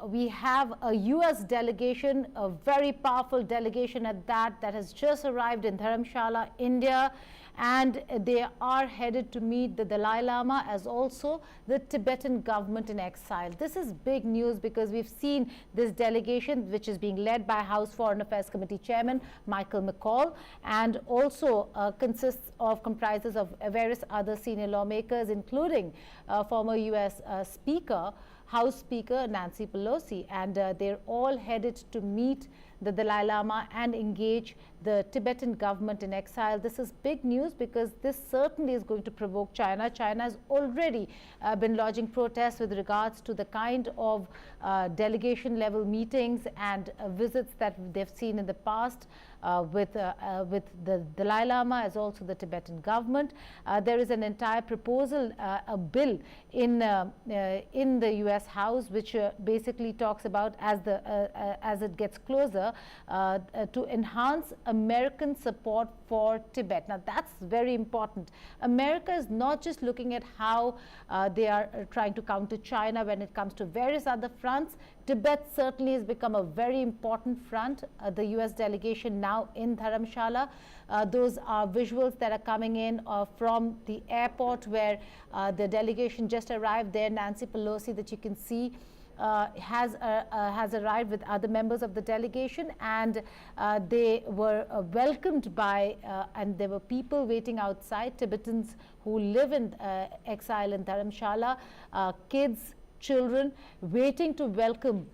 We have a US delegation, a very powerful delegation at that has just arrived in Dharamshala, India, and they are headed to meet the Dalai Lama as also the Tibetan government in exile. This is big news because we've seen this delegation, which is being led by House Foreign Affairs Committee Chairman Michael McCaul, and also comprises of various other senior lawmakers, including former US House Speaker Nancy Pelosi, and they're all headed to meet the Dalai Lama and engage the Tibetan government in exile. This is big news because this certainly is going to provoke China. China has already been lodging protests with regards to the kind of delegation level meetings and visits that they've seen in the past with the Dalai Lama as also the Tibetan government. There is an entire proposal, a bill in the US House, which basically talks about as it gets closer to enhance American support for Tibet. Now that's very important. America is not just looking at how they are trying to counter China when it comes to various other fronts. Tibet certainly has become a very important front. The US delegation now in Dharamshala. Those are visuals that are coming in from the airport where the delegation just arrived there. Nancy Pelosi, that you can see, has arrived with other members of the delegation, and they were welcomed by and there were people waiting outside, Tibetans who live in exile in Dharamshala, kids, children, waiting to welcome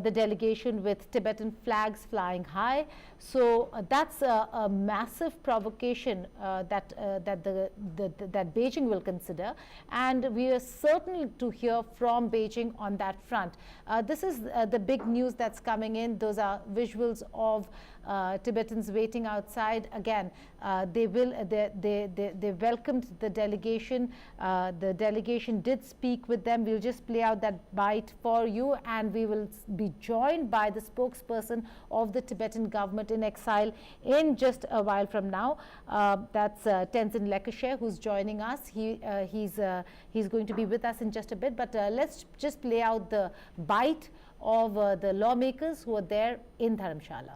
the delegation with Tibetan flags flying high. So that's a massive provocation that Beijing will consider, and we are certainly to hear from Beijing on that front. This is the big news that's coming in. Those are visuals of Tibetans waiting outside. Again, they welcomed the delegation. The delegation did speak with them. We'll just play out that bite for you, and we will be joined by the spokesperson of the Tibetan government in exile in just a while from now. That's Tenzin Lekashe, who's joining us. He's going to be with us in just a bit, but let's just play out the bite of the lawmakers who are there in Dharamshala.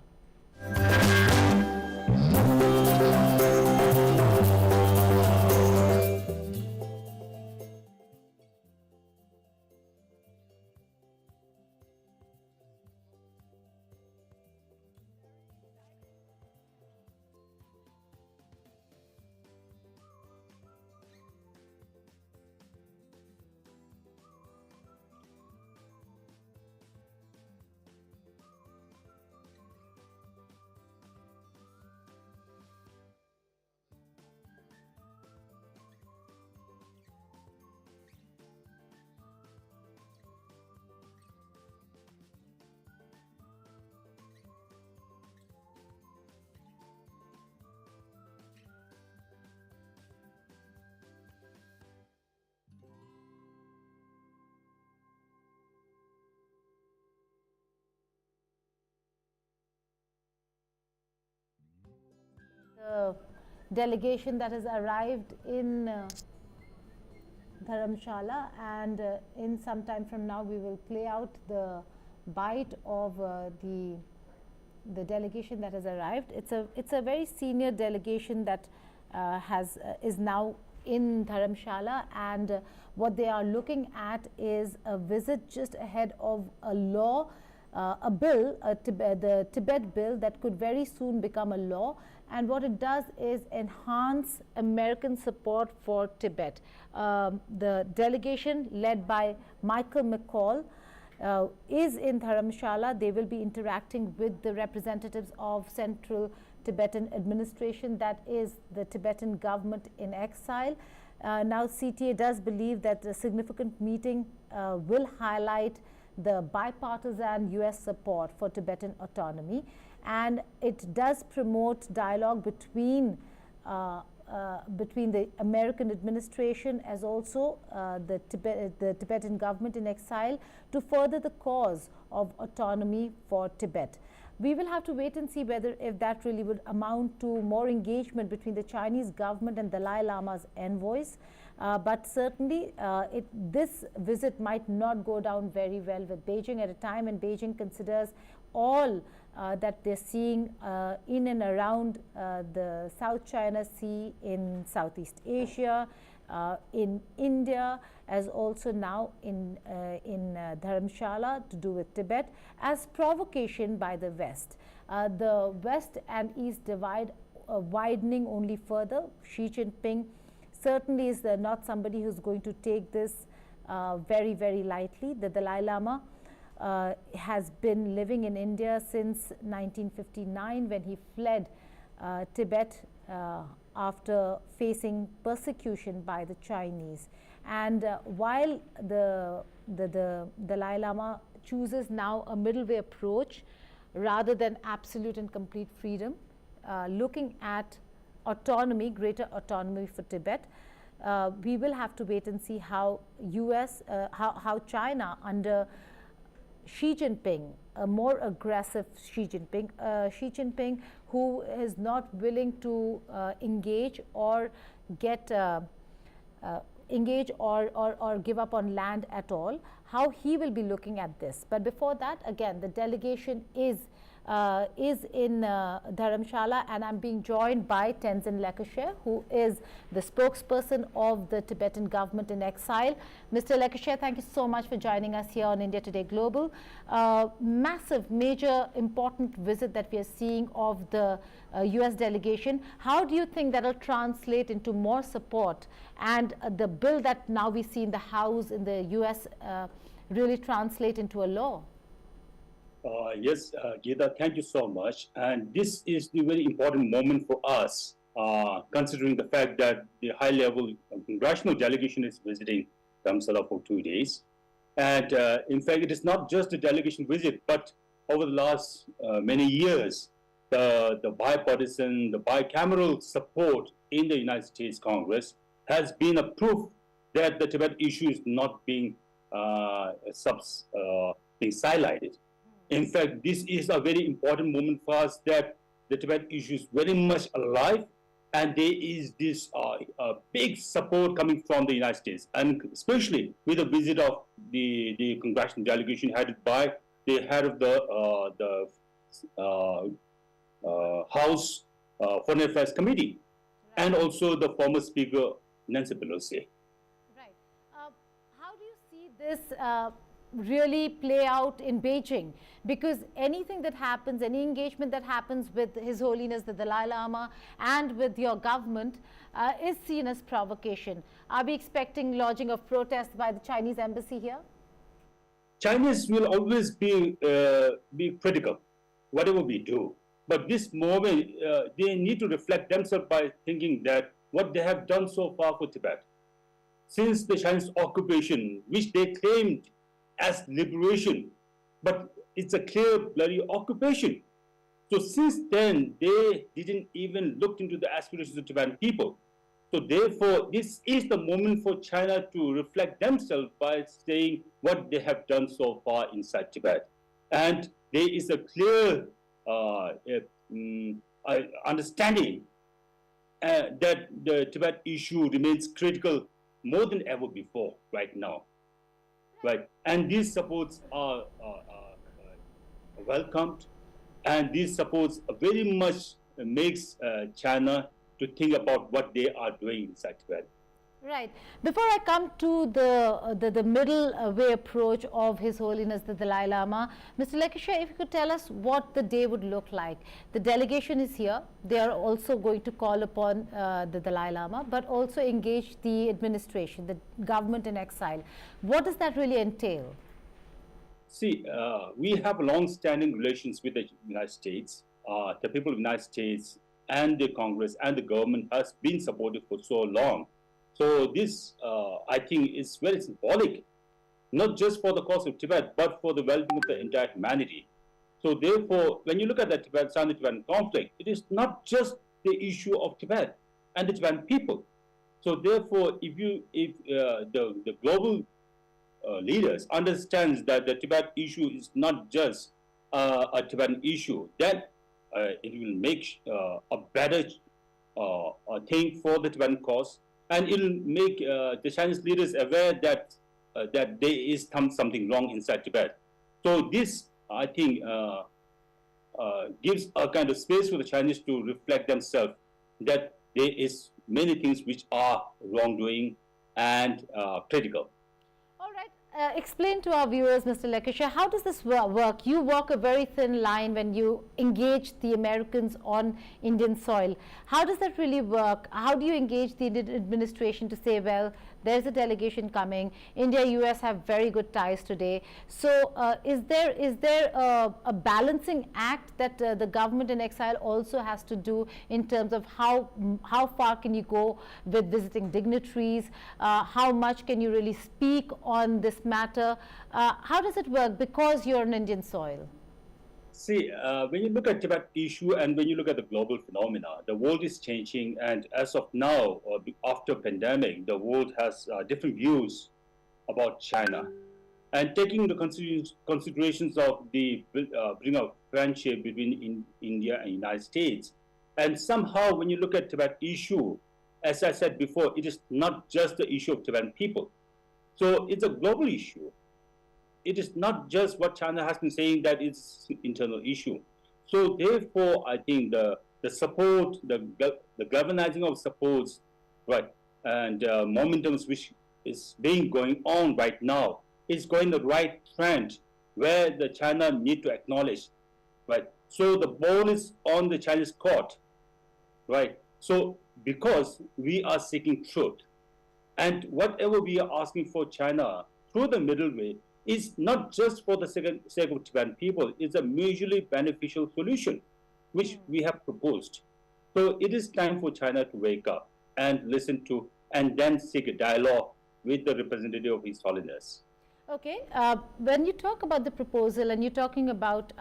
The delegation that has arrived in Dharamshala, and in some time from now we will play out the bite of the delegation that has arrived. It's a very senior delegation that is now in Dharamshala, and what they are looking at is a visit just ahead of a law, a bill, the Tibet bill that could very soon become a law. And what it does is enhance American support for Tibet. The delegation led by Michael McCaul is in Dharamshala. They will be interacting with the representatives of Central Tibetan Administration, that is the Tibetan government in exile. Now CTA does believe that a significant meeting will highlight the bipartisan US support for Tibetan autonomy, and it does promote dialogue between the American administration as also the Tibetan government in exile to further the cause of autonomy for Tibet. We will have to wait and see whether if that really would amount to more engagement between the Chinese government and Dalai Lama's envoys. But certainly this visit might not go down very well with Beijing at a time, and Beijing considers all that they're seeing in and around the South China Sea, in Southeast Asia, in India, as also now in Dharamshala to do with Tibet, as provocation by the West. The West and East divide widening only further. Xi Jinping certainly is not somebody who's going to take this very, very lightly. The Dalai Lama has been living in India since 1959, when he fled Tibet after facing persecution by the Chinese. And while the Dalai Lama chooses now a middle way approach rather than absolute and complete freedom, looking at autonomy, greater autonomy for Tibet, we will have to wait and see how how China under Xi Jinping, a more aggressive Xi Jinping who is not willing to engage or get engage or give up on land at all, how he will be looking at this. But before that, again, the delegation is in Dharamshala, and I'm being joined by Tenzin Lekashe, who is the spokesperson of the Tibetan government in exile. Mr. Lekashe, thank you so much for joining us here on India Today Global. Massive, major, important visit that we are seeing of the US delegation. How do you think that will translate into more support, and the bill that now we see in the House in the US really translate into a law? Yes, Geeta, thank you so much. And this is the very important moment for us, considering the fact that the high-level congressional delegation is visiting Dharamshala for 2 days. And in fact, it is not just a delegation visit, but over the last many years, the bipartisan, the bicameral support in the United States Congress has been a proof that the Tibet issue is not being highlighted. In fact, this is a very important moment for us, that the Tibet issue is very much alive, and there is this big support coming from the United States, and especially with the visit of the congressional delegation headed by the head of the House Foreign Affairs Committee, and also the former Speaker Nancy Pelosi. Right. How do you see this really play out in Beijing? Because anything that happens, any engagement that happens with His Holiness the Dalai Lama and with your government is seen as provocation. Are we expecting lodging of protests by the Chinese embassy here? Chinese will always be critical, whatever we do. But this moment, they need to reflect themselves by thinking that what they have done so far for Tibet, since the Chinese occupation, which they claimed as liberation, but it's a clear bloody occupation. So since then, they didn't even look into the aspirations of Tibetan people. So therefore, this is the moment for China to reflect themselves by saying what they have done so far inside Tibet. And there is a clear understanding that the Tibet issue remains critical more than ever before right now. Right, and these supports are welcomed, and these supports very much makes China to think about what they are doing inside Tibet. Right. Before I come to the middle way approach of His Holiness the Dalai Lama, Mr. Lekashe, if you could tell us what the day would look like. The delegation is here. They are also going to call upon the Dalai Lama, but also engage the administration, the government in exile. What does that really entail? See, we have long-standing relations with the United States. The people of the United States and the Congress and the government has been supportive for so long. So this, I think, is very symbolic, not just for the cause of Tibet, but for the well-being of the entire humanity. So therefore, when you look at the Sino-Tibetan conflict, it is not just the issue of Tibet and the Tibetan people. So therefore, if the global leaders understands that the Tibet issue is not just a Tibetan issue, then it will make a better thing for the Tibetan cause, and it'll make the Chinese leaders aware that that there is something wrong inside Tibet. So this, I think, gives a kind of space for the Chinese to reflect themselves that there is many things which are wrongdoing and critical. All right. Explain to our viewers, Mr. Lekisha, how does this work? You walk a very thin line when you engage the Americans on Indian soil. How does that really work? How do you engage the Indian administration to say, well, there's a delegation coming. India, US have very good ties today. So is there a balancing act that the government in exile also has to do in terms of how far can you go with visiting dignitaries? How much can you really speak on this matter? How does it work because you're on Indian soil? See, when you look at Tibet issue and when you look at the global phenomena, the world is changing, and as of now, or after pandemic, the world has different views about China, and taking the considerations of the bring of friendship between India and United States, and somehow when you look at Tibet issue, as I said before, it is not just the issue of Tibetan people, so it's a global issue. It is not just what China has been saying that it's internal issue. So therefore, I think the support, the galvanizing of supports, right, and momentums which is being going on right now is going the right trend where the China need to acknowledge, right. So the ball is on the Chinese court, right. So because we are seeking truth, and whatever we are asking for China through the middle way is not just for the sake of Tibetan people, it's a mutually beneficial solution, which we have proposed. So it is time for China to wake up and listen to, and then seek a dialogue with the representative of His Holiness. Okay, when you talk about the proposal and you're talking about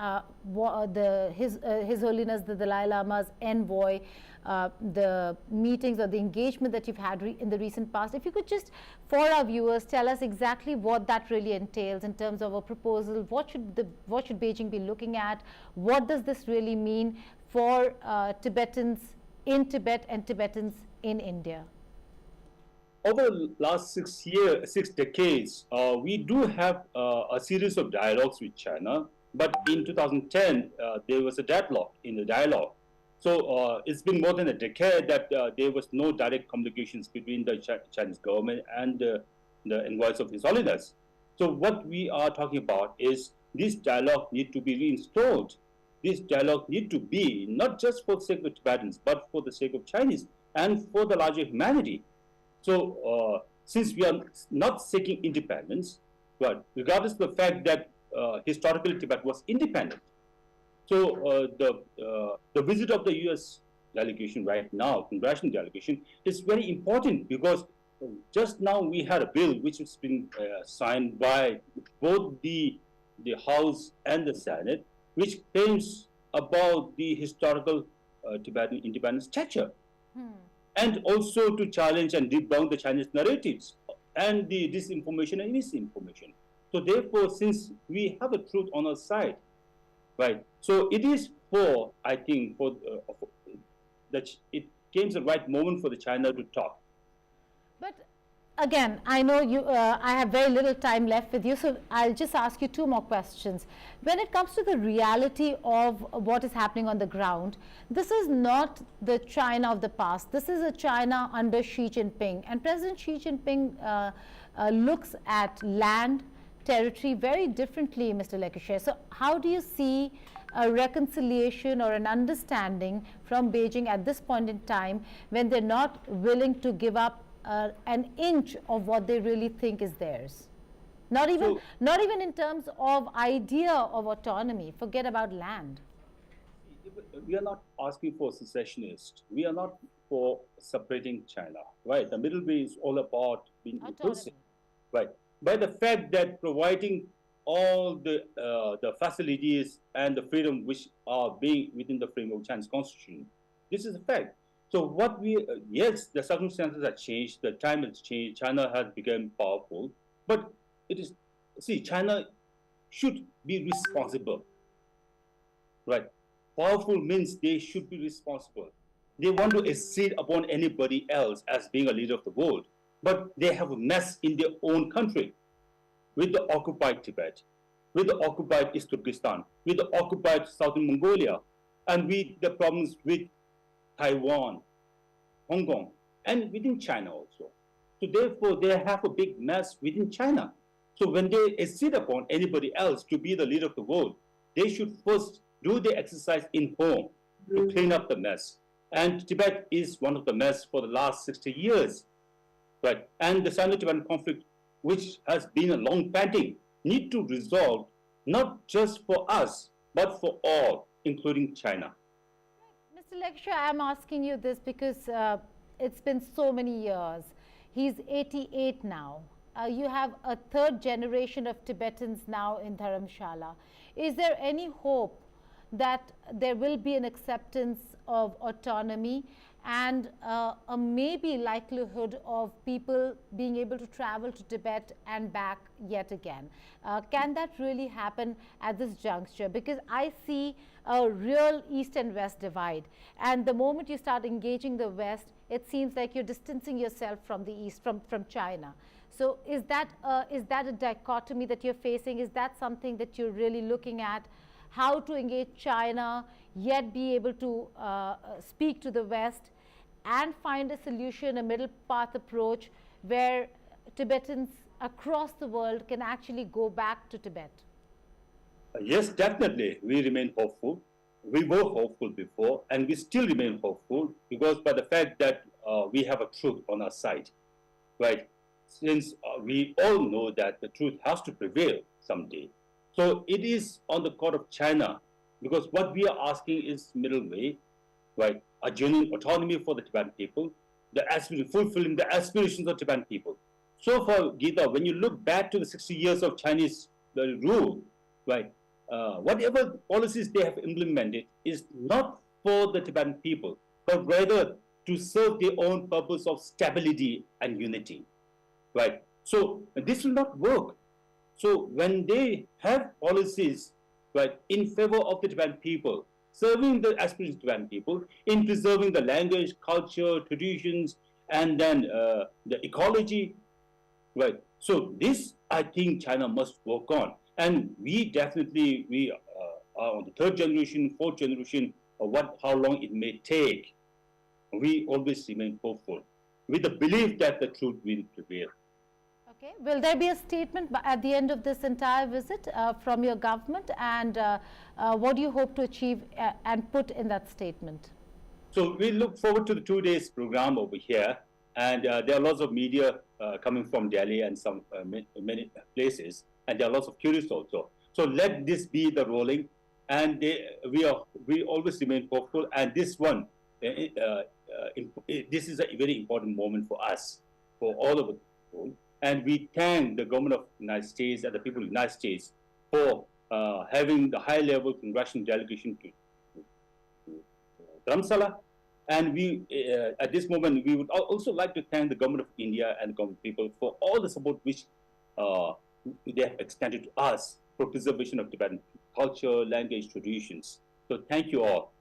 His Holiness the Dalai Lama's envoy, the meetings or the engagement that you've had in the recent past, if you could just, for our viewers, tell us exactly what that really entails in terms of a proposal. What should Beijing be looking at? What does this really mean for Tibetans in Tibet and Tibetans in India? Over the last 6 decades, we do have a series of dialogues with China, but in 2010, there was a deadlock in the dialogue. So it's been more than a decade that there was no direct communications between the Chinese government and the envoys of His Holiness. So what we are talking about is this dialogue need to be reinstalled. This dialogue need to be not just for the sake of Tibetans, but for the sake of Chinese and for the larger humanity. So since we are not seeking independence, but regardless of the fact that historically Tibet was independent, so the visit of the U.S. delegation right now, congressional delegation, is very important because just now we had a bill which has been signed by both the House and the Senate, which claims about the historical Tibetan independence stature. And also to challenge and debunk the Chinese narratives and the disinformation and misinformation. So therefore, since we have the truth on our side, right, so it is for, I think, that it came the right moment for the China to talk. But again, I know I have very little time left with you, so I'll just ask you two more questions. When it comes to the reality of what is happening on the ground, this is not the China of the past. This is a China under Xi Jinping. And President Xi Jinping looks at land, territory very differently, Mr. Lekisha. So how do you see a reconciliation or an understanding from Beijing at this point in time when they're not willing to give up an inch of what they really think is theirs? Not even in terms of idea of autonomy. Forget about land. We are not asking for secessionists. We are not for separating China, right? The middle way is all about being inclusive, right? By the fact that providing all the facilities and the freedom which are being within the framework of Chinese constitution, this is a fact. So what yes, the circumstances have changed, the time has changed, China has become powerful, but it is, see, China should be responsible, right? Powerful means they should be responsible. they want to exceed upon anybody else as being a leader of the world. But they have a mess in their own country with the occupied Tibet, with the occupied East Turkestan, with the occupied Southern Mongolia, and with the problems with Taiwan, Hong Kong, and within China also. So therefore, they have a big mess within China. So when they exceed upon anybody else to be the leader of the world, they should first do the exercise in home to clean up the mess. And Tibet is one of the mess for the last 60 years. Right? And the Sino-Tibetan conflict, which has been a long pending, need to resolve not just for us, but for all, including China. Mr. Lekshia, I'm asking you this because it's been so many years. He's 88 now. You have a third generation of Tibetans now in Dharamshala. Is there any hope that there will be an acceptance of autonomy and a maybe likelihood of people being able to travel to Tibet and back yet again? Can that really happen at this juncture? Because I see a real East and West divide. And the moment you start engaging the West, it seems like you're distancing yourself from the East, from China. So is that a dichotomy that you're facing? Is that something that you're really looking at? How to engage China, yet be able to speak to the West and find a solution, a middle path approach where Tibetans across the world can actually go back to Tibet? Yes, definitely. We remain hopeful. We were hopeful before, and we still remain hopeful because by the fact that we have a truth on our side, right? Since we all know that the truth has to prevail someday. So it is on the court of China, because what we are asking is middle way, right? A genuine autonomy for the Tibetan people, fulfilling the aspirations of Tibetan people. So far, Gita, when you look back to the 60 years of Chinese rule, right? Whatever policies they have implemented is not for the Tibetan people, but rather to serve their own purpose of stability and unity, right? So this will not work. So when they have policies, right, in favor of the Tibetan people, serving the aspirations of Tibetan people, in preserving the language, culture, traditions, and then the ecology, right? So this, I think, China must work on. And we definitely, are on the third generation, fourth generation, of how long it may take. We always remain hopeful with the belief that the truth will prevail. Okay. Will there be a statement at the end of this entire visit from your government, and what do you hope to achieve and put in that statement? So we look forward to the 2 days program over here, and there are lots of media coming from Delhi and some many places, and there are lots of curious also. So let this be the rolling, and we always remain hopeful. And this one, this is a very important moment for us, for all of us. And we thank the government of the United States and the people of the United States for having the high-level congressional delegation to Dharamshala. And we, at this moment, we would also like to thank the government of India and the government people for all the support which they have extended to us for preservation of Tibetan culture, language, traditions. So thank you all.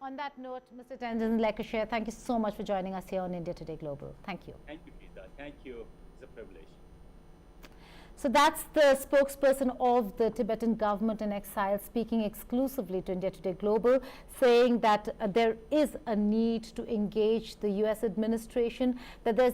On that note, Mr. Tenzin Lekshia, thank you so much for joining us here on India Today Global. Thank you. Thank you, Peter. Thank you. It's a privilege. So that's the spokesperson of the Tibetan government in exile speaking exclusively to India Today Global, saying that there is a need to engage the US administration, that there's